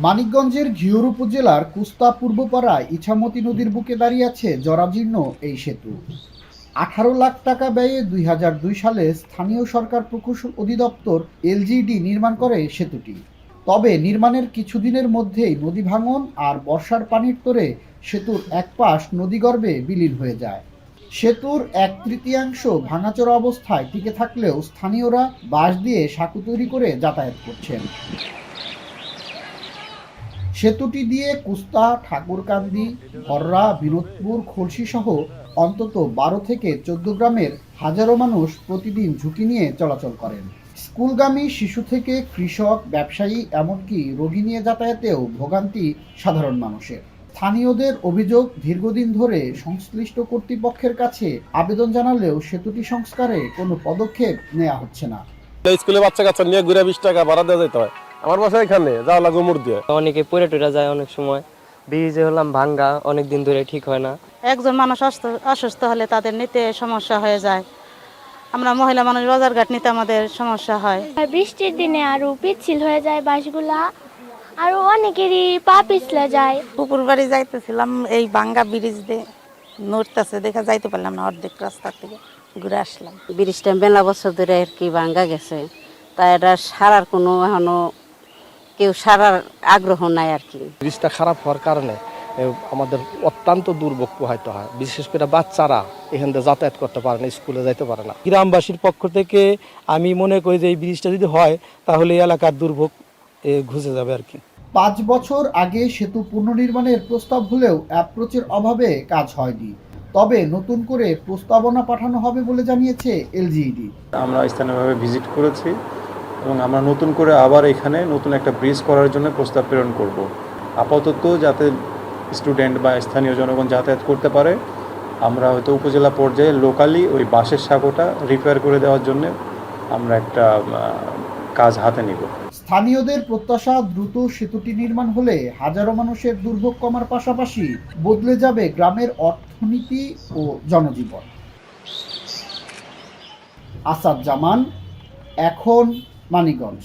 মানিকগঞ্জের ঘিওর উপজেলার কুস্তা পূর্বপাড়ায় ইছামতি নদীর বুকে দাঁড়িয়ে আছে জরাজীর্ণ এই সেতু। ১৮ লাখ টাকা ব্যয়ে ২০০২ সালে স্থানীয় সরকার প্রকৌশল অধিদপ্তর এলজিডি নির্মাণ করে সেতুটি। তবে নির্মাণের কিছুদিনের মধ্যেই নদী ভাঙন আর বর্ষার পানির তোড়ে সেতুর এক পাশ নদীগর্ভে বিলীন হয়ে যায়। সেতুর ১/৩ ভাঙাচোরা অবস্থায় টিকে থাকলেও স্থানীয়রা বাঁশ দিয়ে সাঁকো তৈরি করে যাতায়াত করছেন। সেতুটি দিয়ে কুস্তা, ঠাকুরকান্দি, হররা, বিনোদপুর, খলসিসহ অন্তত ১২ থেকে ১৪ গ্রামের হাজারো মানুষ প্রতিদিন ঝুঁকি নিয়ে চলাচল করেন। স্কুলগামী শিশু থেকে কৃষক, ব্যবসায়ী এমনকি রোগী নিয়ে যাতায়াতেও ভোগান্তি সাধারণ মানুষের। স্থানীয়দের অভিযোগ, দীর্ঘদিন ধরে সংশ্লিষ্ট কর্তৃপক্ষের কাছে আবেদন জানালেও সেতুটি সংস্কারে কোনো পদক্ষেপ নেওয়া হচ্ছে না। স্কুলে বাচ্চা কাচ্চা নিয়ে ঘুরে ২০ টাকা ভাড়া দেওয়া যেতে হয়। আমার বাসা এখানে যাওয়া লাগে মুড় দিয়ে। অনেকে পড়ে টুরে যায়, অনেক সময় ব্রিজে হলাম ভাঙ্গা, অনেক দিন ধরে ঠিক হয় না। একজন মানুষ অসুস্থ হলে তাদের নিতে সমস্যা হয়ে যায়। আমরা মহিলা মানুষ বাজারঘাট নিতে আমাদের সমস্যা হয়। বৃষ্টির দিনে আরো পিচ্ছিল হয়ে যায় বাসগুলা, আরো অনেকেরই পা পিছলে যায়। পুকুর বাড়ি যাইতেছিলাম, এই ভাঙ্গা ব্রিজ দিয়ে নড়তেছে দেখা যাইতে পারলাম না, অর্ধেক রাস্তা থেকে ঘুরে আসলাম। ব্রিজটা মেলা বছর ধরে আর কি ভাঙ্গা গেছে, তাই এটা সারার কোনো এখনো কেউ সারার আগ্রহ নাই আর কি। ব্রিজটা খারাপ হওয়ার কারণে আমাদের অত্যন্ত দুর্ভোগ পোহাইতে হয়, বিশেষ করে বাচ্চারা এখান থেকে যাতায়াত করতে পারে না, স্কুলে যাইতে পারে না। গ্রামবাসীর পক্ষ থেকে আমি মনে করি যে এই ব্রিজটা যদি হয় তাহলে এই এলাকার দুর্ভোগ ঘুচে যাবে আর কি। ৫ বছর আগে সেতু পুনর্নির্মাণের প্রস্তাব হলেও অ্যাপ্রোচের অভাবে কাজ হয়নি। তবে নতুন করে প্রস্তাবনা পাঠানো হবে বলে জানিয়েছে এলজিইডি। আমরা স্থানীয়ভাবে ভিজিট করেছি এবং আমরা নতুন করে আবার এখানে নতুন একটা ব্রিজ করার জন্য প্রস্তাব প্রেরণ করব। আপাতত যাতে স্টুডেন্ট বা স্থানীয় জনগণ যাতায়াত করতে পারে, আমরা হয়তো উপজেলা পর্যায়ে লোকালি ওই বাঁশের সাঁকোটা রিপেয়ার করে দেওয়ার জন্য আমরা একটা কাজ হাতে নিব। স্থানীয়দের প্রত্যাশা, দ্রুত সেতুটি নির্মাণ হলে হাজারো মানুষের দুর্ভোগ কমার পাশাপাশি বদলে যাবে গ্রামের অর্থনীতি ও জনজীবন। আসাদ জামান, এখন মানিকগঞ্জ।